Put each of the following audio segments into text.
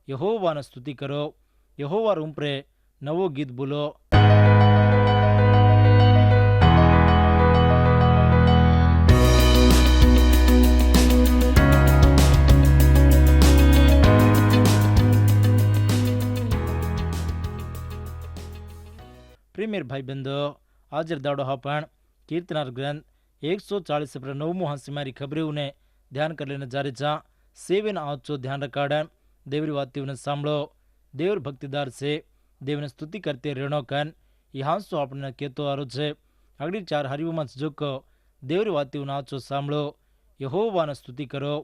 ಯೆಹೋವನ ಸ್ತುತಿ કરો, ಯೆಹೋવા રૂંપરે નવો ગીત બોલો. પ્રેમીર ભાઈબંધો, હાજર દાડો હાપણ કીર્તનાર ગ્રંથ 140 પર 9 હાંસી મારી ખબરીઓને ધ્યાન કરી લેને જારે જા સેવેન आजचो ध्यान रखाड़न देवरी वात्यों सांभळो. देवर भक्तिदार से देवने स्तुति करते रेणो कन ये हांसो आपने केतो आरो छे. अगली 4 हरिवोमां जोको देवरी वात्यों आजचो सांभळो. यहोवाने स्तुति करो,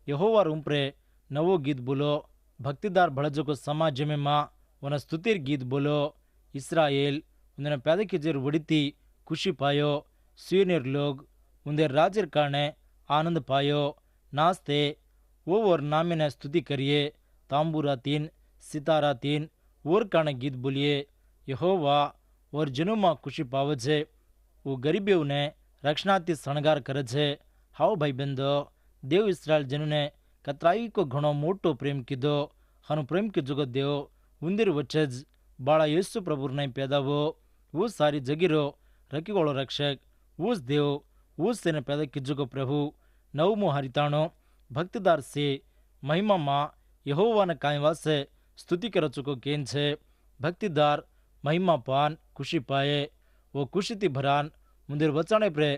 यहोवा रूंपरे नवो गीत बोलो. भक्तिदार भड़जको समाज में मां वन स्तुतिर गीत बोलो. इस्राएल उन्हें पैदा की जेर वड़ीती खुशी पायो. सीनियर लोग उन्हें राजर कारणे आनंद पायो. नास्ते वो और नामी ने स्तुति करिए. तांबूरा तीन सितारा तीन और कारणे गीत बोलिए. यहोवा और जनों में खुशी पावे छे. वो गरीबियों ने रक्षणार्थी शणगार करे छे. हाओ भाई बंधो, देव इस्राएल जनों ने कतराई को घणो मोटो प्रेम कीधो. हनु प्रेम की जुगत देव उंदीर वच्चे ज बाळा येसु प्रभु ने पैदा वो. वो सारी जगीरो रखीवाळो रक्षक वो देव वो से ने पैदा कीजुको प्रभु. नवमो हरिताणो भक्तिदार से महिमा मां यहोवा ने काई वासे स्तुति कर चुको केन छे. भक्तिदार महिमा पान खुशी पाए. वो खुशी थी भरान उंदीर वचाणे प्रे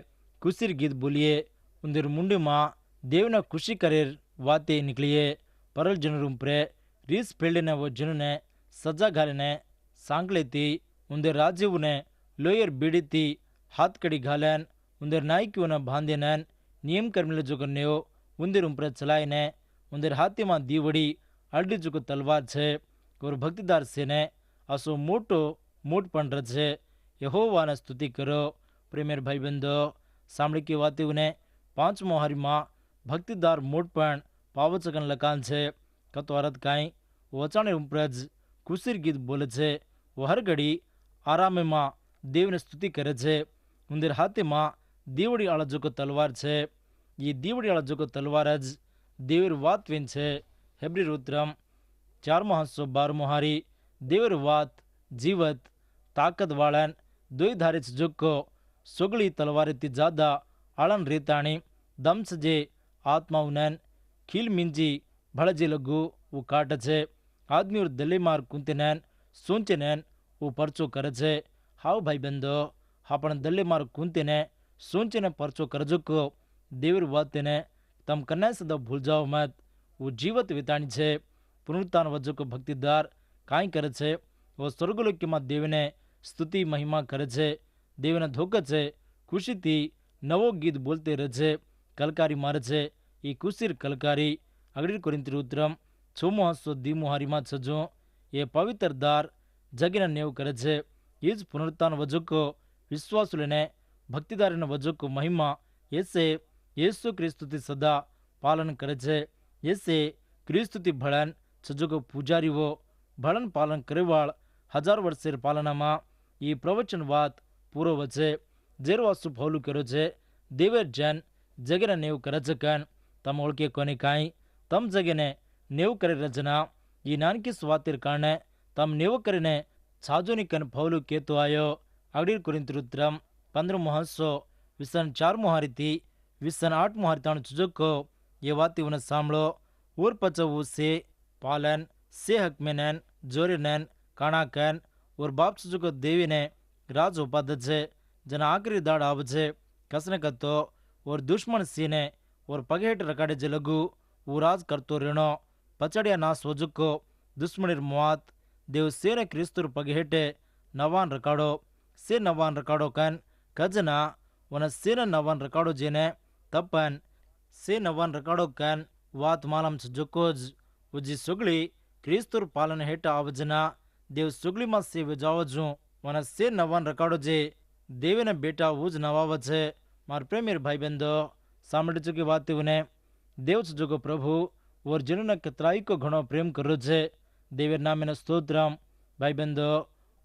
खुशीर गीत बोलिए. उंदीर मुंडी मां देव ने खुशी करेर वाते निकलिए. परल जनरूम प्रे रीस पेल्डे ने वो जन ने सजा घाले ने सांकले थी. उंदीर राजीव ने लोयर बीड़ी थी हाथ कड़ी घालन. उंदीर नायकियों ने बांधे नैन नियम कर्मिले जो करने उंदीर उम्प्रे चलाए ने. उंदीर हाथी मां दीवड़ी अल्डी जो तलवार छे. और भक्तिदार से ने असो मोटो मोट पण रचे. यहोवा ने स्तुति करो. प्रेमेर भाई बंधो, सांभळी की वाती ने 5मो हरी मां भक्तिदार मोट पण पावचकन लकान छे. कतो अरत काई वचाणे उम्प्रज खुशीर गीत बोले छे. वो हर घड़ी आरामे मां देव ने स्तुति करे छे. उंदीर हाथे मां दीवड़ी आला जो तलवार छे. ये दीवड़ी आला जो तलवार ज देवर वात वेन छे. हेब्री रुद्रम 412 हारी देवर वात जीवत ताकत वाळन दोई धारे जोको सोगली तलवारे ती ज्यादा आळन रेताणी दम सजे आत्माउनन खील मिंजी भड़जे लगू वो काट छे. आदमी और दले मार कुंतेनन सोंचेनन वो परचो करे छे. हाउ भाई बंधो, आपण दले मार कुंतेने सोंचेने परचो करजो को देवर वाते ने तम कन्या सदा भूल जाओ मत. वो जीवत विताणी छे. पुनरुत्थान वजो को भक्तिदार काई करे छे. वो स्वर्गलोकी मां देवने स्तुति महिमा करे छे. देवने धोके छे. खुशी थी नवो गीत बोलते रहे छे. कलकारी मारे छे. ये खुशीर कलकारी. अगली कोरिंथी रुद्रम 6मो हस्सो दीमो हारी मां छजो. ये पवित्र दार जगीने नेव करे छे. इज पुनरुत्थान वजो को विश्वासुले ने भक्तिदार वजो को महिमा ऐसे येसु क्रिस्तुति सदा पालन करे छे. ऐसे क्रिस्तुति भड़न छजो को पुजारी वो भड़न पालन करेवाळ 1000 वर्षेर पालना मां ये प्रवचन वात पूरो वचे. जेर वासु फौलू करो छे. देवर जन जगेने नेव करे छे कन तम ओळखे कोने काई तम जगेने नेव करे रचना. ये नानकी स्वातिर कारणे तम नेव करीने छाजोनी कन फौलू केतो आयो. अगली कोरिंथी रुद्रम 15मो हस्सो विसन 4मो हारी थी विसन 8मो हारी ताण चुजको ये वाती उन्हें सांभळो. और पचवू से पालन से हकमेनन जोरेनन काणाकन और बाप चुजको देवी ने राज उपाध छे. जना आखरी दाड़ आवे छे कसने कतो और दुश्मन सीने और पगेट रकाडे जे लगू वो राज करतो रेणो. पचड़िया नाश वजुको दुश्मनीर मुआत देव सेने क्रिस्तुर पगेटे नवान रकाडो. से नवान रकाडो कन कजना वन सेने नवान रकाडो जेने तपन से नवान रकाडो कन वात मालम जोकोज उजी सुगली क्रिस्तुर पालन हेठ आवजना. देव सुगली में से वजावजू वन से नवान रकाडो जे देवेने बेटा वूज नवाव छे. मार प्रेमीर भाई बंधो, सांभळी चुकी वाती ने देव जोगो प्रभु और जनों कतराई को घणो प्रेम करो छे. देवेर नामे स्तोत्रम. भाई बंधो,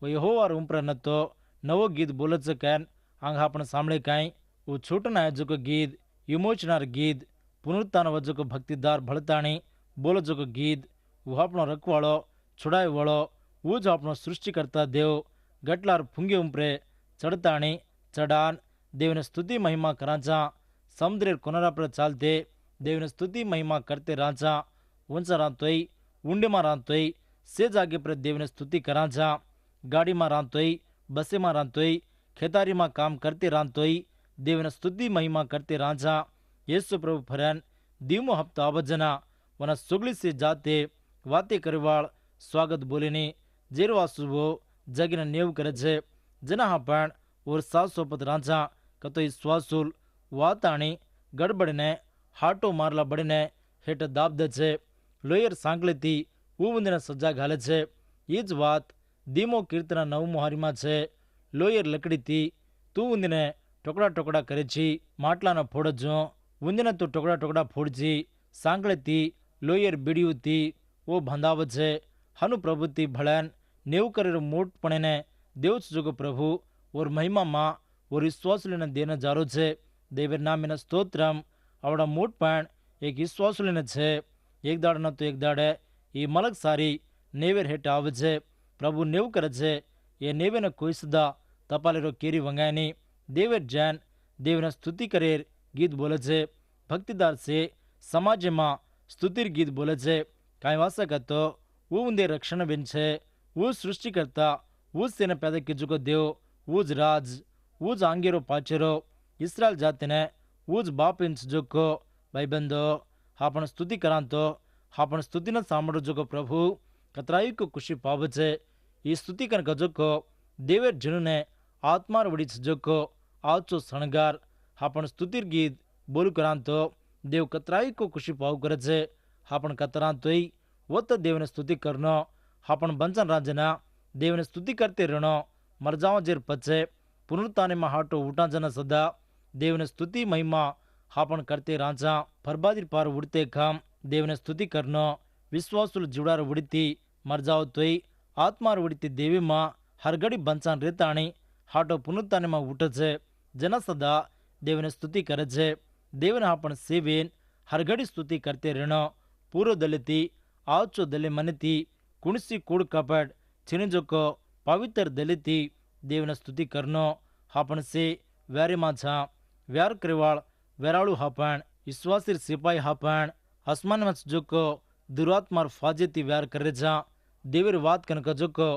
वो यहोवा रूंपरे नतो नवो गीत बोले छे कन आंग आपण सांभळे काई वो छोटना जोको गीत विमोचनार गीत पुनरुत्थान वजो को भक्तिदार भड़ताणी बोलो जो गीत वो આપણો રખવાળો છોડાયવાળો वो જ આપણો સૃષ્ટિકર્તા દેવ ગટલાર ફૂંગે ઉંપરે ચડતાણી ચડાન દેવને ಸ್ತುತಿ મહિમા કરાંચા સમુદ્રેર કોનરા પર ચાલતે દેવને ಸ್ತುತಿ મહિમા કરતે રાંચા ઊંચા રાંતોય ઊંડેમાં રાંતોય સે જાગે પર દેવને ಸ್ತುતિ કરાંચા ગાડીમાં રાંતોય બસેમાં રાંતોય ખેતારીમાં કામ કરતે રાંતોય દેવને ಸ್ತುತಿ મહિમા કરતે રાંચા యేసు ప్రభు ફરન દીમો હપ્તા આવજના વના સુગલી સે જાતે વાતે કરવાળ સ્વાગત બોલીને જેરવા સુવો જગીને નેવ કરે છે જેના હા પણ ઓર સાસો પત રાંચા કતોય શ્વાસુલ વાતાણી ગડબડને હાટો મારલા બળીને હેઠ દાબ દે છે લોયર સાંકળીથી ઉવંદને સજા ઘાલે છે એ જ વાત ધીમો કીર્તના નવમો હારીમાં છે લોયર લકડીથી તું ઉંદીને ટોકડા ટોકડા કરે છે માટલાના ફોડજો ઉંદીને તું ટોકડા ટોકડા ફોડજી સાંકળીથી લોયર બીડીયુથી ઓ બંધાવ છે હનુ પ્રભુથી ભળન નેવું કરેલું મોટપણેને દેવ જોગો પ્રભુ ઓર મહિમામાં ઓર વિશ્વાસુલીને દેને જારો છે દેવેર નામીના સ્તોત્રમ આવડા મોટપણ એક વિશ્વાસુલીને છે એક દાડે ન તો એક દાડે એ મલક સારી નેવેર હેઠ આવે છે પ્રભુ નેવું કરે છે એ નેવેને કોઈ સદા તપાલેરો કેરી વંગાયની દેવેર જૈન દેવને સ્તુતિ કરેર ગીત બોલે છે ભક્તિદાર છે સમાજમાં સ્તુતિર ગીત બોલે છે કાંઈ વાસા કરતો वो उन्दे रक्षण बिन छे वो सृष्टिकर्ता वो सेने पैदा कीजुको देव वो ज राज वो ज आंगेरो पाचेरो इस्राएल जाति ने वो ज बाप इंच जोको भाई बंदो आपण स्तुति करां तो आपण स्तुति न सामड़ो जोको प्रभु कतराई को खुशी पावे छे ये स्तुति कर गजोको देवेर जनने आत्मार वड़ी जोको आचो शणगार आपण स्तुतिर गीत बोलू करां तो देव कतराई को खुशी पाव करे छे आपण कतरां तोय वत देवने स्तुति करनो आपण बंचन राजना देवने स्तुति करते रहनो मरजाओ जेर पचे पुनरुत्थाने में हाटो उठा जना सदा देवने स्तुति महिमा आपण करते राजा फरबादिर पार उड़ते खाम देवने स्तुति करनो विश्वासुल जुड़ार उड़ती मरजाओ तोय आत्मार उड़ती देवी मां हर घड़ी बंचान रेताणी हाटो पुनरुत्थाने में उठे छे जना सदा देवने स्तुति करे छे देवने आपण सेवेन हर घड़ी स्तुति करते रहनो पूरो दलिती आचो दले मनती कुणसी कूड़ कपट छिनजोको पवित्र दलिती देवने स्तुति करनो हापण से व्यारे माछा व्यार करेवाळ वेराळू हापण विश्वासीर सिपाही हापण आसमान में जोको दुरात्मार फाजेती व्यार करे जा देवीर वात कनक जोको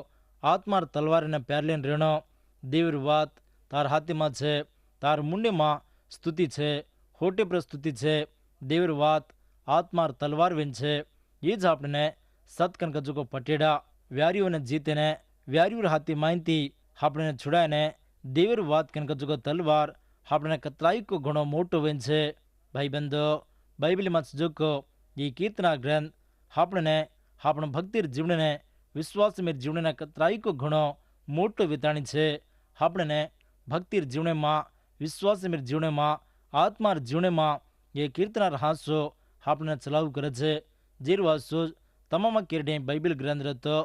आत्मार तलवार ने प्यारलेन रेणो देवीर वात तार हाथी में छे तार मुंडे में स्तुति छे होटे पर स्तुति छे देवीर वात आत्मार तलवार वेन छे ये ज आपने सत कनक जोको पटेड़ा व्यारियों ने जीते ने व्यारियों हाथी मानती आपने छुड़ाए ने देवीर वात कनक जोको तलवार आपने कतराई को घणो मोटो वेन छे भाई बंदो बाइबल में जोको ये कीर्तना ग्रंथ आपने आपण भक्तिर जीवन ने विश्वास में जीवन ने कतराई को घणो मोटो विताणी छे आपने भक्तिर जीवन में विश्वास में जीवन में आत्मार जीवन में ये कीर्तना हासो आपने चलाव करे छे जीरवासो तमाम कीरडे बाइबल ग्रंथ रतो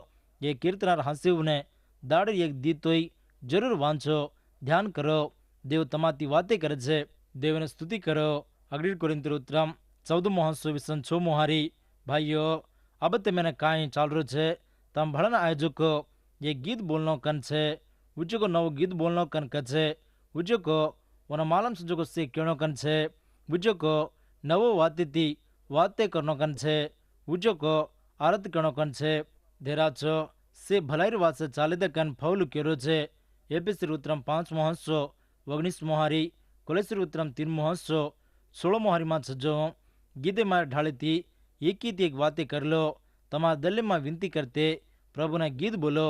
ये कीर्तनार हास्यने दाड़े एक दीतोय जरूर वांचो ध्यान करो देव तमाती वाते करे छे देवने स्तुति करो अगली कोरिन्थियर उत्तरम 14 मोहारी भाइयों अब ते मैंने काई चाल रो छे तम भड़न आयोजको ये गीत बोलनो कन छे उजको नवो गीत बोलनो कन कछे उजको वन मालम से जोको से केणो कन छे उजको नवो वातेती वाते करनो कन छे उजको आरत कणो कन छे धेराचो से भलाईर वासे चालिदे कन फौल केरो छे एपीसी उत्तरम 5 मोहस्सो 19 मोहारी कोलेसर उत्तरम 3 मोहस्सो 16 मोहारी में छजो गीते मार ढाळीती एकी एक वाते कर लो तमार दल्ले में विनती करते प्रभु ने गीत बोलो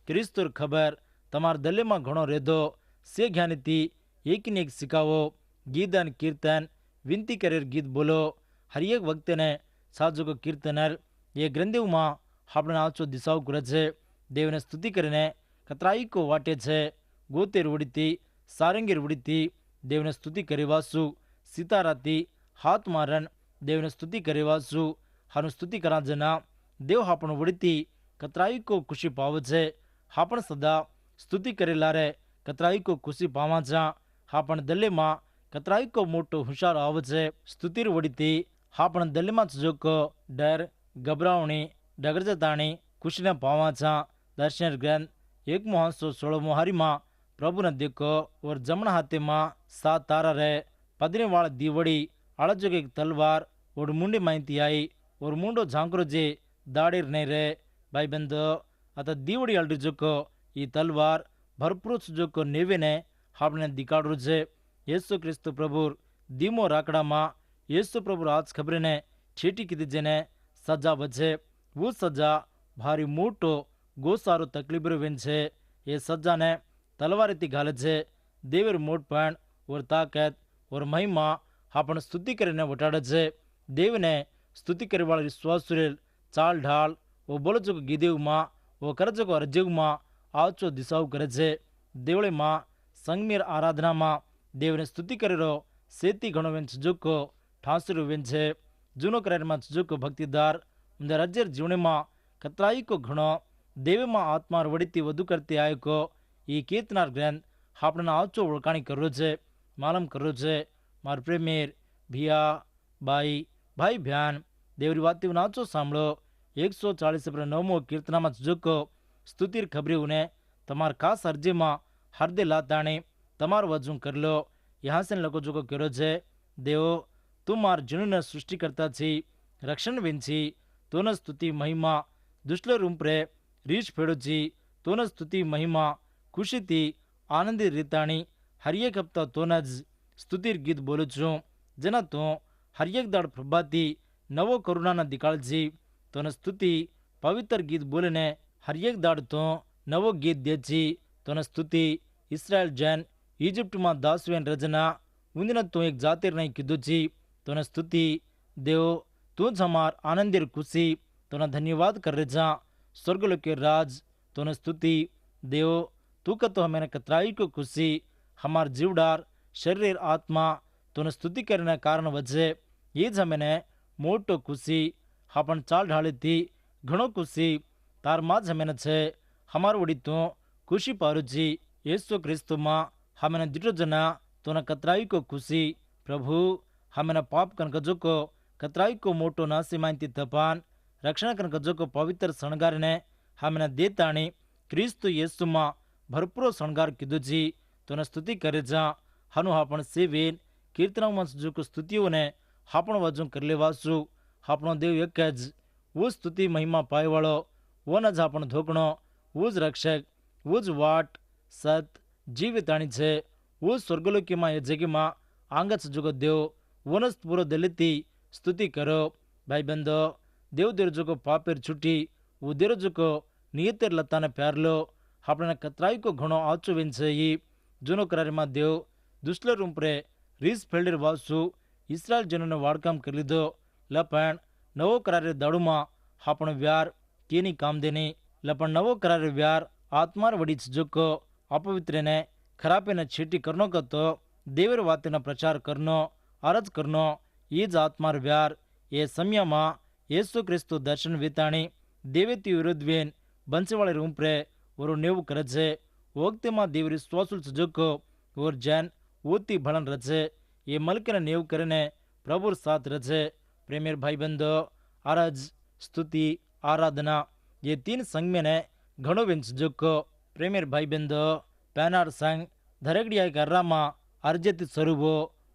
क्रिस्तुर खबर तमार दल्ले में घणो रेधो से ज्ञानीती एक ने एक सिखावो गीतन कीर्तन विनती करेर गीत बोलो हर एक वक्त ने साजो को कीर्तनर ये ग्रंथों में આપણે આચો દિશાઓ કરે છે દેવને સ્તુતિ કરીને કતરાઈ કો વાટે છે ગોતેર ઉડીતી સારંગીર ઉડીતી દેવને સ્તુતિ કરેવાસુ સિતારાતી હાથ મારન દેવને સ્તુતિ કરેવાસુ હાનું સ્તુતિ કરા જના દેવ હાપણ ઉડીતી કતરાઈ કો ખુશી પાવે છે હાપણ સદા સ્તુતિ કરેલા રે કતરાઈ કો ખુશી પાવા જા હાપણ દલ્લેમાં કતરાઈ કો મોટો હુશાર આવે છે સ્તુતિર ઉડીતી હાપણ દલ્લેમાં જોકો ડર ગભરાવણી डगरचा ताणी खुशीने पावाचा दर्शन ग्रंथ 1:16 हरिमा प्रभु ने देखो और जमण हाथे मां 7 तारा रहे पदरे वाला दीवड़ी अड़जो एक तलवार और मुंडी माइती आई और मुंडो झांकरो जे दाड़ीर नहीं रहे भाई बंदो अत दीवड़ी अल्डी जोको ई तलवार भरपूर जोको नेवे ने आपने दिखाड़ो जे येसु क्रिस्तु प्रभु धीमो राकड़ा मां येसु प्रभु आज खबरे ने छीटी की जेने सजा वचे वो सजा भारी मोटो गोसारो तकलीफ वेंचे ये सजा ने तलवारी घाले छे देवर मोटपण और ताकत और महिमा आपण स्तुति करीने वटाड़े छे देव ने स्तुति करे वाला विश्वास चाल ढाल वो बोलो जो गीदेव मां वो कर जो अर्जेव मां आवचो दिशाओ करे छे देवळे मां संगमीर आराधना मां देव ने स्तुति करेरो सेती घणो वेंच जोको ठासरो वेंचे जूनो करार मां जोको भक्तिदार उंदे राज्यर जीवने मां कतराई को घणो देव मां आत्मा वड़ीती वधु करती आय को ई कीर्तनार ग्रंथ आपने आवचो ओळखाणी करो छे मालूम करो छे मार प्रेमेर भिया बाई भाई भ्यान देवरी वाती नाचो सांभळो 149 कीर्तनामां जोको स्तुतिर खबरी उन्हें तमार खास अर्जी मां हरदे लाताणी तमार वजू कर लो यहाँ से लोग जोको करो छे देवो तुम मार जुनून सृष्टि करता छी रक्षण विंची तोन स्तुति महिमा दुष्ट रूपरे रीछ फेड़ो छी तोन स्तुति महिमा खुशी थी आनंदी रीताणी हर एक हफ्ता तोन ज स्तुतिर गीत बोलू छू जेना तो हर एक दाड़ प्रभाती नवो करुणा दिखाड़ छी तोन स्तुति पवित्र गीत बोलने हर एक दाड़ तो नवो गीत दे छी तोन स्तुति इस्राएल जन ಈಜಿಪ್ಟ್ ಮಾ ದಾಸುವೆನ್ ರಜನ ಉಂದಿನ तो एक जातिर नहीं किदु छी तोन स्तुति देव तू हमार आनंदिर खुशी तोना धन्यवाद कर रजा स्वर्गलोक के राज तोन स्तुति देव तू का तो हमें कतराई को खुशी हमार जीवडार शरीर आत्मा तोन स्तुति करने कारण वजह ये हमें मोटो खुशी अपन चाल ढाली थी घणो खुशी तार माज हमें छे हमार वड़ी तो खुशी पारू छी येसु क्रिस्तु मां हमें दिटो जना तोना कतराई को खुशी प्रभु हमें पाप कन कजो को कतराई को मोटो नासी मानती तपान रक्षण कन कजो को पवित्र शणगार ने हमें देताणी क्रिस्तु येसु मां भरपूर शणगार किदु छी तोना स्तुति करे जा हनु आपण सेवेन कीर्तन में जो को स्तुतियों ने आपण वजू कर लेवासु આપણો દેવ એક જ वो स्तुति महिमा पाए वालो वो न ज आपण धोकणो वो ज रक्षक वो ज वाट सत जीविताणी छे वो स्वर्गलोकी मां ये जगी मां आंगच जुगो देव वनस पूरो दलिती स्तुति करो भाई बंदो देव देर जुगो पापेर छुट्टी वो देर जुगो नियतेर लताने प्यारलो आपने कतराई को घणो आचो वेंचे ई जुनो करारे मां देव दुष्ट रूपरे रीस फेल्डर वासु इस्राएल जनोने वाड़काम कर लीधो लपण नवो करारे दाड़ू मां आपण व्यार केनी कामदेनी लपण नवो करारे व्यार आत्मार वड़ी जुको अपवित्र ने खराबे ने छीटी करनो का तो देवर वाते न प्रचार करनो अरज करनो ये ज आत्मार व्यार ये समय मां येसु क्रिस्तु दर्शन वेताणी देवेती विरुद्धवेन बंसेवाले रूपरे और नेव करजे वक्ते मां देवरी स्वासुल जुको और जैन ओती भलन रजे ये मलकने नेव करने प्रभुर साथ रजे प्रेमेर भाई बंदो अरज स्तुति आराधना ये तीन संग में ने घणो वेंच जुको प्रेमेर भाई बंदो पैनार संग धरगड़िया कर्रामा अर्जति स्वरूपो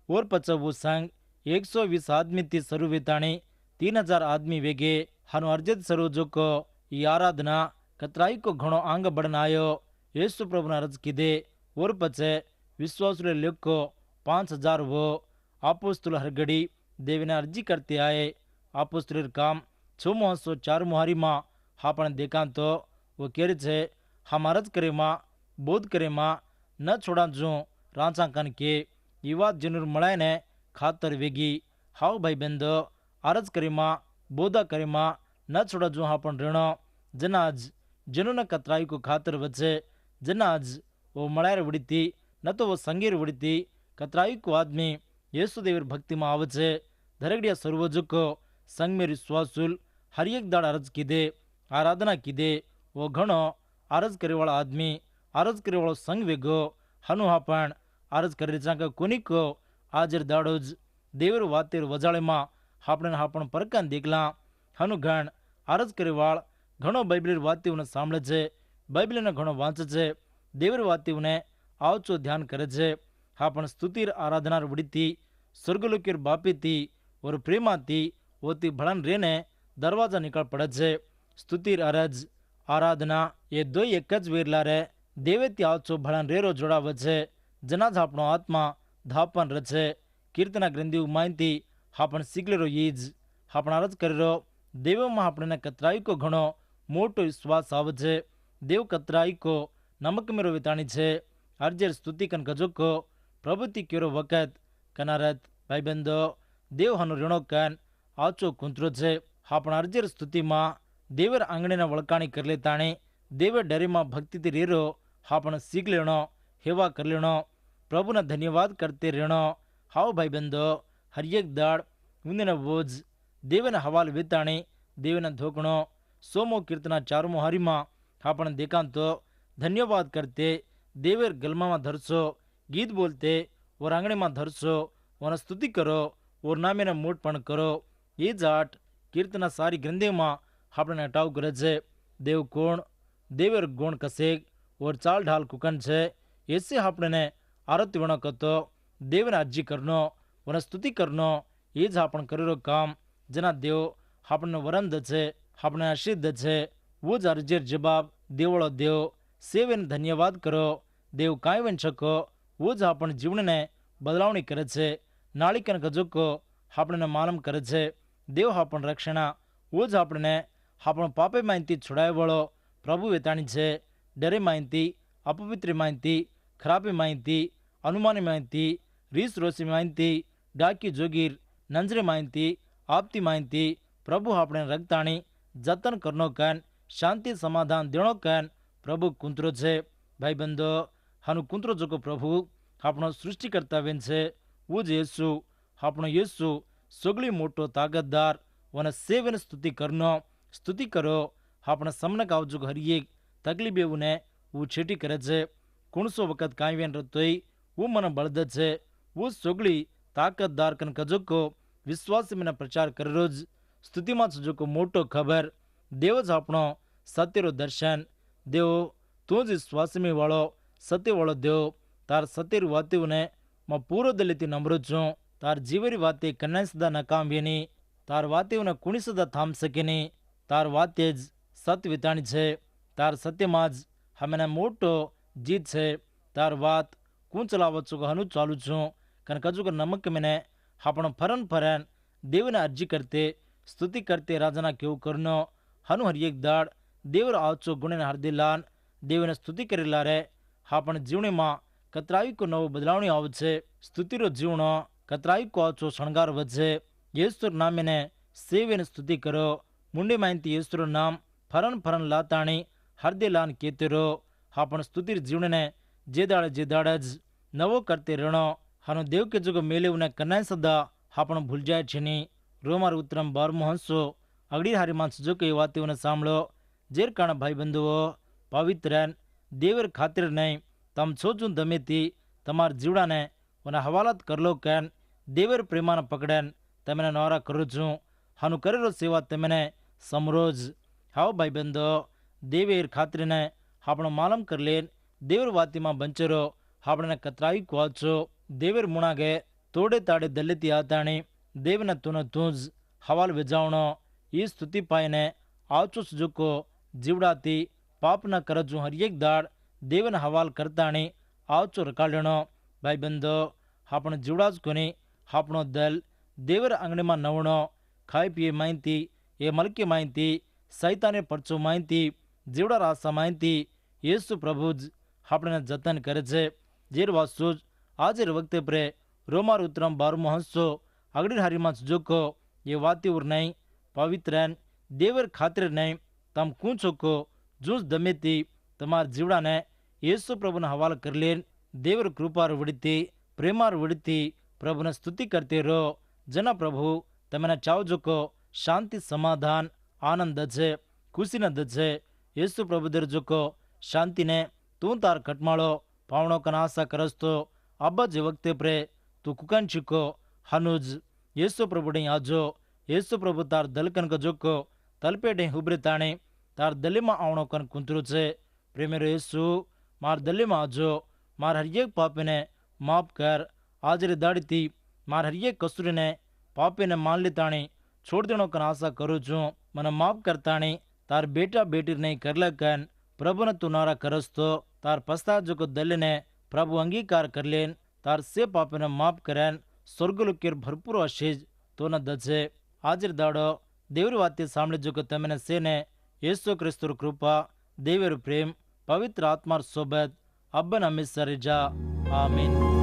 और पचवु संग 120 आदमी ती स्वरूपेताणी 3000 आदमी वेगे हनु अर्जति स्वरूप जुको ये आराधना कतराई को घणो आंग बढ़न आयो येसु प्रभु ने अर्ज कीधे और पचे विश्वासुले लेको 5000 वो आपोस्तुल हरगड़ी देवी ने अर्जी करते आए आपोस्तुल काम 604 मुहारी मां आपने देखा तो वो कह छे हम अर्ज करे मां बोध करे मां न छोड़ा जो रांचा कन के युवा जनूर मलाय ने खातर वेगी हाउ भाई बंदो अर्ज करे मां बोधा करे मां न छोड़ा जो आपन ऋणो जनाज जनू न कतराई को खातर वचे जनाज वो मलायर वड़ीती न तो वो संगीर वड़ीती कतराई को आदमी येसु देवर भक्ति में आवचे धरगड़िया सर्वजु को संग में विश्वासुल हर एक दाड़ अर्ज कीधे आराधना कीधे वो घणो अर्ज करे वाला आदमी अर्ज करे वालो संग वेगो हनु आपण अर्ज करे जाका कोनी को हाजर दाड़ोज देवर वातेर वजाळे मां आपणे आपण परकान देखला हनु घण અરજ કરેવાળ ઘણો બೈબಲ್ વાતીઓને સાંભળે છે, બೈબલને ઘણો વાંચે છે, ದೇವರ ವಾತ್ಯವನ್ನೇ ಆವಚ್ಚೋ ಧ್ಯಾನ ಕರೆಜೆ. ಹಾಪಣ ಸ್ತುತಿರ್ ಆರಾಧನಾರ್ ಉಡಿತಿ સ્વર્ગલોકીર બાપીથી ઓર પ્રેમાથી ઓથી ભળન રેને દરવાજા નીકળ પડે છે. સ્તુતિર અરજ આરાધના એ દોય એક જ વેરલા રે દેવેથી આવચો ભળન રેરો જોડાવે છે. જનાજ આપણો આત્મા ધાપન રચે. કીર્તના ગ્રંથિયું માહિતી આપણ શીખલેરો ઈજ આપણ અરજ કરેરો દેવમાં આપણને કતરાઈકો ઘણો મોટો વિશ્વાસ આવે છે. દેવ કતરાઈકો નમક મેરો વિતાણી છે. અર્જર સ્તુતિ કન ગજોકો પ્રભુતિ કેરો વખત કનારત ભાઈબંધો દેવ હનો રીણો કન આચો કુંતરો છે. આપણ અર્જર સ્તુતિમાં દેવર આંગણીના વળકાણી કરી લેતાણી દેવર ડરીમાં ભક્તિથી રેરો આપણ શીખ લેણો હેવા કરી લેણો પ્રભુના ધન્યવાદ કરતે રેણો. હાવ ભાઈબંધો હરિયેક દાળ ઊંદીના બોજ દેવના હવાલ વેતાણી દેવના ધોકણો સોમો કીર્તના 4મો હરીમાં આપણ દેખાંતો ધન્યવાદ કરતે દેવર ગલમામાં ધરશો ગીત બોલતે ઓર આંગણીમાં ધરશો ઓને સ્તુતિ કરો ઓર નામેના મોટ પણ કરો. એ જાટ કીર્તના સારી ગ્રંથિમાં આપણને હટાવ કરે છે. દેવ કોણ દેવર ગુણ કસેક ઓર ચાલ ઢાલ કુકન છે. એસે આપણને આરતી વણો કતો દેવને અરજી કરનો ઓને સ્તુતિ કરનો એ જ આપણ કરેલો કામ જેના દેવ આપણને વરમ દે છે આપણે આશીષ દે છે. वो જ અરજીર જવાબ દેવળો દેવ સેવેને ધન્યવાદ કરો. દેવ કાંઈ વન શકો वो જ આપણ જીવનને બદલાવણી કરે છે. નાળિકન ગજોકો આપણને માલમ કરે છે. દેવ આપણ રક્ષણા वो જ આપણને આપણ પાપે માહિતી છોડાય વળો પ્રભુ વેતાણી છે. ડરે માહિતી અપવિત્ર માહિતી ખરાબી માહિતી અનુમાની માહિતી રીસ રોસી માહિતી ડાકી જોગીર નંજરે માહિતી આપતી માહિતી પ્રભુ આપણે રગતાણી જતન કરનો કન શાંતિ સમાધાન દેણો કન પ્રભુ કુંતરો છે. ભાઈબંધો હાનું કુંતરો જોકો પ્રભુ આપણો સૃષ્ટિ કરતા વેન છે. वो જ યેસુ આપણો યેસુ સોગલી મોટો તાકતદાર વને સેવન સ્તુતિ કરો આપણે સમનક આવજો હરિયેક તકલીફ એવું હું છેટી કરે છે. કુણસો વખત કાંઈ વેન રતોય હું મને બળદ છે. હું સોગલી તાકતદાર કન કજોકો વિશ્વાસ મેના પ્રચાર કરેલો જ સ્તુતિમાં જોકો મોટો ખબર દેવ જ આપણો સત્યરો દર્શન દેવ તું જ વિશ્વાસમી વાળો સત્ય વાળો દેવ તાર સત્યરી વાતીઓને માં પૂરો દલિતી નમ્રો છું. તાર જીવરી વાતે કન્યા સદા નકામ વેની તાર વાતીઓને કુણી સદા થામ શકે નહીં. તાર વાતે જ સત્ય વિતાણી છે. તાર સત્યમાં જ હમેને મોટો જીત છે. તાર વાત કું ચલાવો છો હનું ચાલુ છું કન કજુ કે નમક મેને આપણો ફરન દેવને અરજી કરતે સ્તુતિ કરતે રાજાના કેવું કરનો હનું હરિયેક દાડ દેવર આવચો ગુણેને હરદિલાન દેવને સ્તુતિ કરેલા રે આપણ જીવણીમાં કતરાવી કો નવો બદલાવણી આવે છે. સ્તુતિરો જીવણો કતરાવી કો આવચો શણગાર વધશે. યેસુર નામેને સેવેને સ્તુતિ કરો મુંડી માહિતી યેસુર નામ ફરન લાતાણી હરદિલાન કેતેરો આપણ સ્તુતિર જીવણને જે દાડે જ નવો કરતે રણો હાનો દેવ કે જોગો મેલેવને કનાય સદા આપણ ભૂલ જાય છે નહીં. રોમાર ઉત્તરમ 12મો હંસો અગડી હારી માણસ જો કે વાતીઓને સાંભળો જેર કાણા ભાઈબંધુઓ પવિત્રન દેવર ખાतिर નહીં તમ છો જું દમેથી તમાર જીવડાને મને હવાલાત કરલો કેન દેવર પ્રેમાને પકડેન તમને નોરા કરું છું હાનું કરેલો સેવા તમને સમરોજ. હાવ ભાઈબંધો દેવેર ખાતરીને આપણો માલમ કરી લેન દેવર વાતીમાં બંચરો આપણને કતરાવી કોચો દેવર મુણાગે તોડે તાડે દલિતી આતાણી દેવને તુનો તું જ હવાલ વેજાવણો એ સ્તુતિ પાઈને આવચો સુજુકો જીવડાથી પાપ ન કરજું હરિયેક દાડ દેવને હવાલ કરતાણી આવચો રકાડણો. ભાઈબંધો આપણે જીવડા જ કોની આપણો દલ દેવર આંગણીમાં નવણો ખાઈ પીએ માહિતી એ મલકી માહિતી સૈતાને પરચો માહિતી જીવડા રાસા માહિતી યેસુ પ્રભુ જ આપણને જતન કરે છે. જેર વાસુ જ આજે વખતે પ્રે રોમાર ઉત્તરમ 12મો હંસો અગડી હારીમાં જોકો એ વાતીઉર નહીં પવિત્રન દેવર ખાतिर નહીં તમ કું ચોકો જૂસ દમેથી તમાર જીવડાને યેસુ પ્રભુને હવાલ કરી લેન દેવર કૃપાર વડીતી પ્રેમાર વડીતી પ્રભુને સ્તુતિ કરતે રહો. જેના પ્રભુ તમને ચાવજોકો શાંતિ સમાધાન આનંદ છે ખુશીને દશે. યેસુ પ્રભુ દર જોકો શાંતિને તું તાર કટમાળો પાવણો કન આશા કરસતો અબ્બા જે વખતે પ્રે તું કુકન છીકો હનુજ યેસુ પ્રભુડી આજો યેસુ પ્રભુ તાર દલકન ક જોકો તલપેટે હુભરે તાર દલીમાં આવણો કન કુંતરું છે. પ્રેમેરો યેસુ માર દલીમાં આવજો, માર હરિયેક પાપીને માફ કર. આજરી દાડીથી માર હરિયેક કસૂરીને પાપીને માન લીતાણી છોડ દેણો કન આશા કરું છું. મને માફ કરતાણી તાર બેટા બેટી નહીં કરલે કન પ્રભુને તું નારા કરસ તો તાર પસ્તાજો को દલીને પ્રભુ અંગીકાર કરલેન તાર સે પાપીને માફ કરેન સ્વર્ગલોકેર ભરપૂર આશીષ તો ન દશે. હાજર દાડો દેવરી વાતે સાંભળી જો કે તમને સેને యేసు క్రీస్తు కృప దేవరు ప్రేమ్ పవిత్ర ఆత్మర్ సోబత్ అబ్బన్ అమిస్సరిజా ఆమీన్.